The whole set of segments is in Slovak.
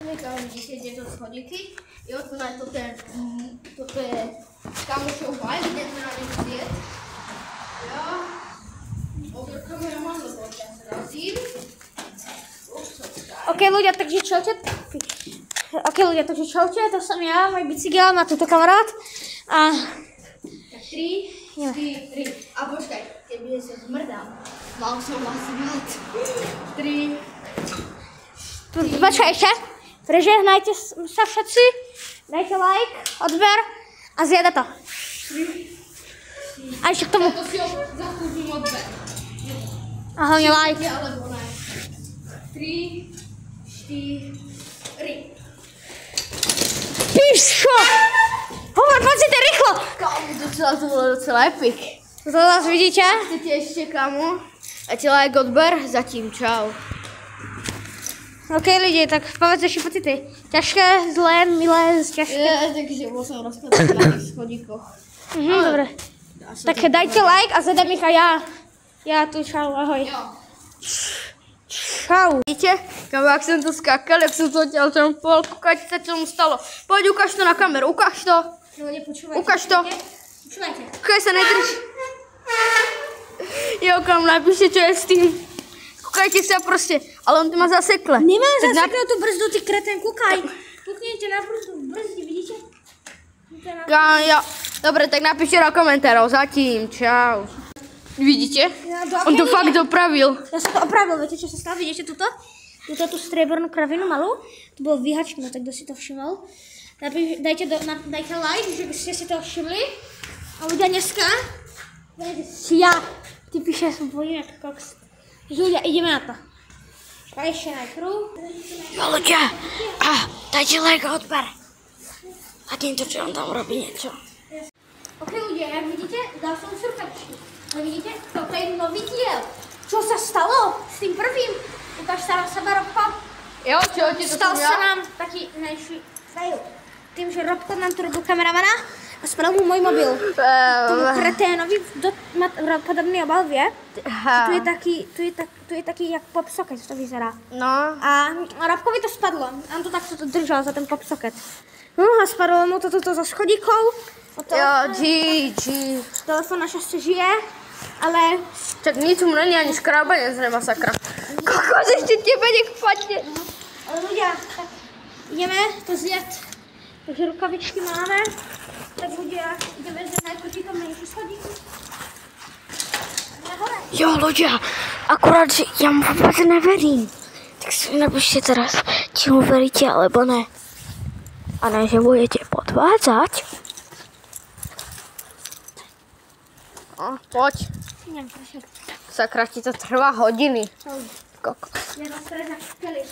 Vidíte tieto schodíky. Jo, toto je kamošov bajk, kde sme na ňu zjet. Jo. Odrukujeme ja mám do čas razím. OK ľudia, takže čaute. To som ja, môj bicykel, má tuto kamarát. A... Tak 3, 4, 3. A počkaj, keby sa zmrdám. Mal som vás rád. 3. Počkaj ešte. Prežehnajte sa všetci. Dajte like, odber a zjeda to. 3. A ešte k tomu. To si zaslúžim odber. A hlavne like. Alebo ne. 3, 4. Píšo! Hovor, poďte rýchlo! Kámo, to bolo docela epic. To vás vidíte? Chcete ešte, kámo? Dajte like, odber. Zatím, čau. OK lidi, tak povedz ešte pocity. Ťažké, zlé, milé, ťažké. Takže bol som rozkladaný na tých schodíkoch. Dobre. Tak dajte like a zadám ich a ja. Ja tu, čau, ahoj. Jo. Čau. Vidíte, kámo, jak som to skákal, jak som to odtiaľ trampol, kúkajte sa, čo mu stalo. Poď, ukáž to na kameru, ukáž to. No, nepočúvajte. Ukáž to. Počúvajte. Kúkaj sa, nedrž. Jo, kámo, napíšte, čo je s tým. Kúkajte sa proste, ale on to má zasekle. Nemám zasekle tú brzdu, ty kreten, kúkaj. Kúknite na brzdi, vidíte? Kámo, jo. Dobre, tak napíšte do komentárov, zatím, čau. Vidíte? On to fakt dopravil. Ja som to opravil, viete, čo sa stalo? Vidíte túto? Tú striebornú kravinu malú? To bolo vyhačkné, tak kto si to všimol? Dajte like, že by ste si to všimli. A ľudia dneska... Ja. Ty píše, som pôjdem ako koks. Ľudia, ideme na to. A ešte najprv. Jo, ľudia. Dajte like a odber. A týmto, čo on tam robí niečo. OK, ľudia, jak vidíte, dal som surkačky. A vidíte, toto je nový diel. Čo sa stalo s tým prvým? Ukáž sa na seba, Robko. Jo, čo ti to Stal sa nám taký najší fail. Tým, že Robko nám tu robil kameramana a spadal mu môj mobil. Tomu kreténovi má podobný obal, vie? Tu je taký jak pop socket, to vyzerá. No. A Robkovi to spadlo. On to takto držal za ten pop socket. No a spadlo mu to zo schodíkov. Jo, GG. Telefon našťastie žije, ale... Tak nic mu není ani škrábanec, nema sakra. Kokos, ešte tebe nech padne. Ale ľudia, tak ideme to zjet. Takže rukavičky máme. Tak ľudia, ideme zjet najprv títo menší schodíky. Nahore. Jo, ľudia, akurát, že ja mu vôbec neverím. Tak si napíšte teraz, či mu veríte, alebo ne. A ne, že budete podvádzať. Poď. Sakra, ti to trvá hodiny. Kokos. Ja na streda kúkali.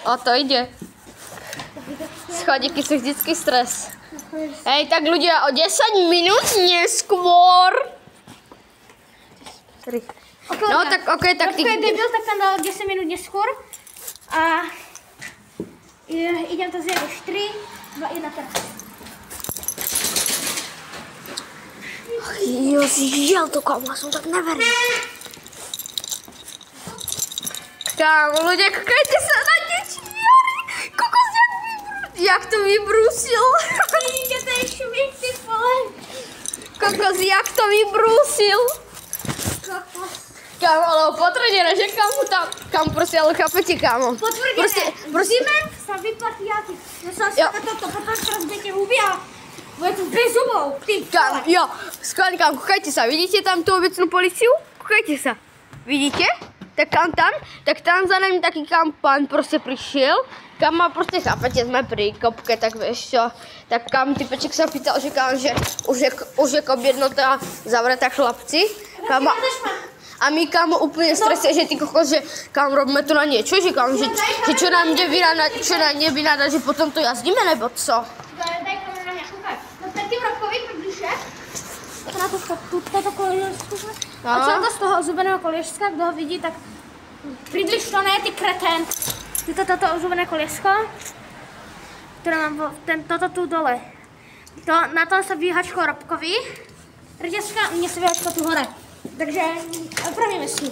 O, to ide. Schodíky sú vždycky stres. Hej, tak ľudia, o 10 minút neskôr. No, tak okej, tak ty... Trošku je debil, tak tam dal 10 minút neskôr. A idem to zjeť už 3, 2, 1, teraz. Jo, zjel to, kámo, som tak neveril. Kámo, ľudia, kúkajte sa na dečiari. Kokos, jak to vybrúsil. Vidíte, to je šumík, ty vole. Kokos, jak to vybrúsil. Kokos. Kámo, ale potvrdené, že kam proste, ale chápete, kámo. Potvrdené, musíme sa vyplatí jaky. Ja som si toto, potom teraz budete huby a bude tu bez zubov, ty vole. Jo, skladne, kámo, kúkajte sa, vidíte tam tú obecnú policiu? Kúkajte sa, vidíte? Tak tam za nami taký pán proste prišiel, kam ma proste, chápete, sme pri kopke, tak vieš čo, tak kam typeček sa pýtal, že už je kop jednota zavretá chlapci, a my kámo úplne strese, že ty kokos, že kam robíme tu na niečo, že kam, že čo nám ide vynadať, že potom to jazdíme, nebo co? Daj kameru na mňa, kúkaj. No tak tým Robkovi približuje. Na toto koliesko. A čo to z toho zubeného kolieska, kto ho vidí, tak približ to, ne, ty kretén. Toto zubené koliesko, ktoré mám toto tu dole. Na tom sa vyhačko Robkovi. Reťazka, mne sa vyhačko tu hore. Takže opravíme si.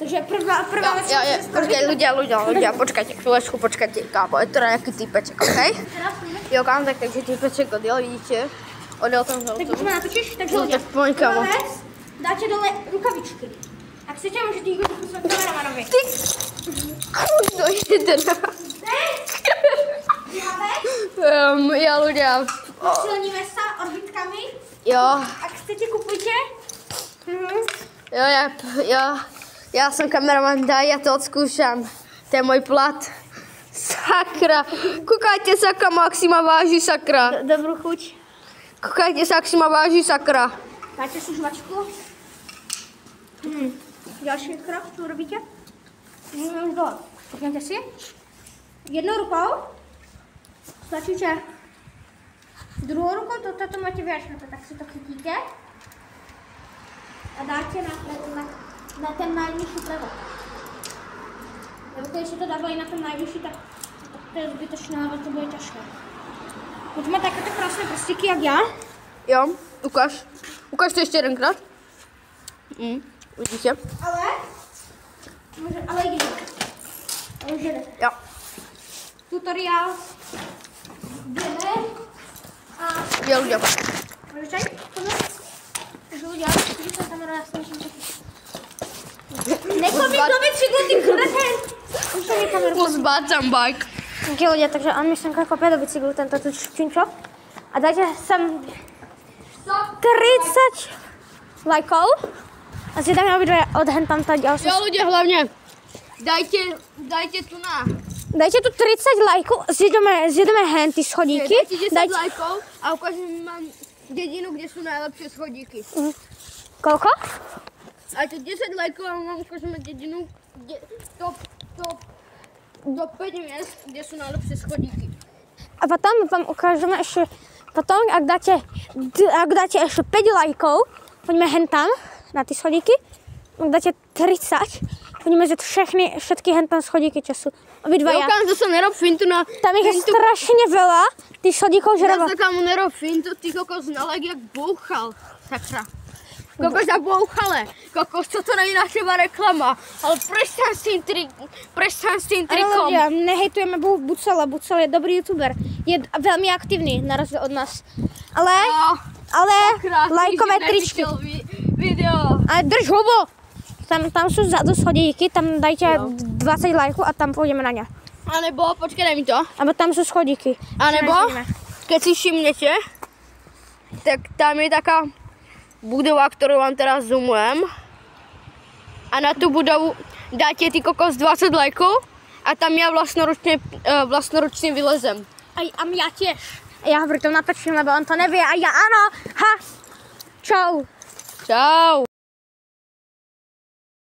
Takže prvá vec. Počkej, ľudia, počkajte chvíľečku, počkajte, kámo, je to nejaký týpeček, okej? Jo, kámo, takže týpeček odjel, vidíte? Odjel tam za Tak už ma natočíš, takže ľudia. Poň, kámo. Prvá vec, dáte dole rukavičky. Ak chcete, môžete ich už poslať kameramanovi. Ty, kúdo, jeden. Druhá vec, Ja, ľudia. posilníme sa orbitkami. Jo, Ak chcete, kupujte. ja som kameraman, daj, ja to odskúšam. To je môj plat. Sakra, kúkajte sa, kamo, ak si ma váži, sakra. Dobrú chuť. Kúkajte sa, ak si ma váži, sakra. Dáte si žvačku. Ďalší krok, čo robíte? Už dole. Pokňte si. Jednou rukou stlačíte. Druhou rukou, toto máte viac, tak si to chytíte. A dáte na ten najvyšší prvok. Lebo když si to dávali na ten najvyšší, tak to je zbytočné, ale to bude ťažké. Už má takéto krásné prstíky, jak já. Jo, ukáž. Ukáž to ještě jedenkrát. Vidíte? Ale jde. Už jde. Jo. Tutoriál jde. A Jo, ľudia. můžeš tady? Takže ľudia, když jsem kameru, já jsem taky. Nekomi do bicyklu, ty kreten! Už jsem mi kameru. Zbácam bike. Ok ľudia, takže on myšlenka kopie do bicyklu, tento tu činčo. A dajte sem 30 lajkov. A si dáme obidve odhen tam tá ďalšia. Jo, ľudia, hlavne. Dajte tu na. Dajte tu 30 lajkov, zjedeme hen ty schodíky. Dajte 10 lajkov a ukážem vám dedinu, kde sú najlepšie schodíky. Koľko? Dajte 10 lajkov a vám ukážeme dedinu, kde top 5 miest, kde sú najlepšie schodíky. A potom vám ukážeme ešte, potom ak dáte ešte 5 lajkov, poďme hen tam, na ty schodíky. Ak dáte 30, poďme zjeť všetky hen tam schodíky, čo sú obidvaja. Jokám, to sa nerob fintu na... Tam ich je strašne veľa, tých schodíkov, že Ja sa kamu nerob fintu, ty kokos znalek jak bouchal. Sakra. Kokos jak bouchale. Kokos, co to není naša reklama. Ale prestaň s tým trikom. Ale nehejtujeme Bucela, Bucel je dobrý youtuber. Je veľmi aktívny, na rozdiel od nás. Ale lajkové tričky. Video. Ale drž hubo! Tam sú vzadu schodíky, tam dajte 20 lajkov a tam pôjdeme na ňa. A nebo, počkej, daj mi to. Abo tam sú schodíky. A nebo, keď si všimnete, tak tam je taká budova, ktorú vám teraz zoomujem. A na tú budovu dáte ty kokos 20 lajkov a tam ja vlastnoručne vylezem. A ja tiež. Ja ho pritom natočím, lebo on to nevie a ja áno. Ha! Čau. Čau.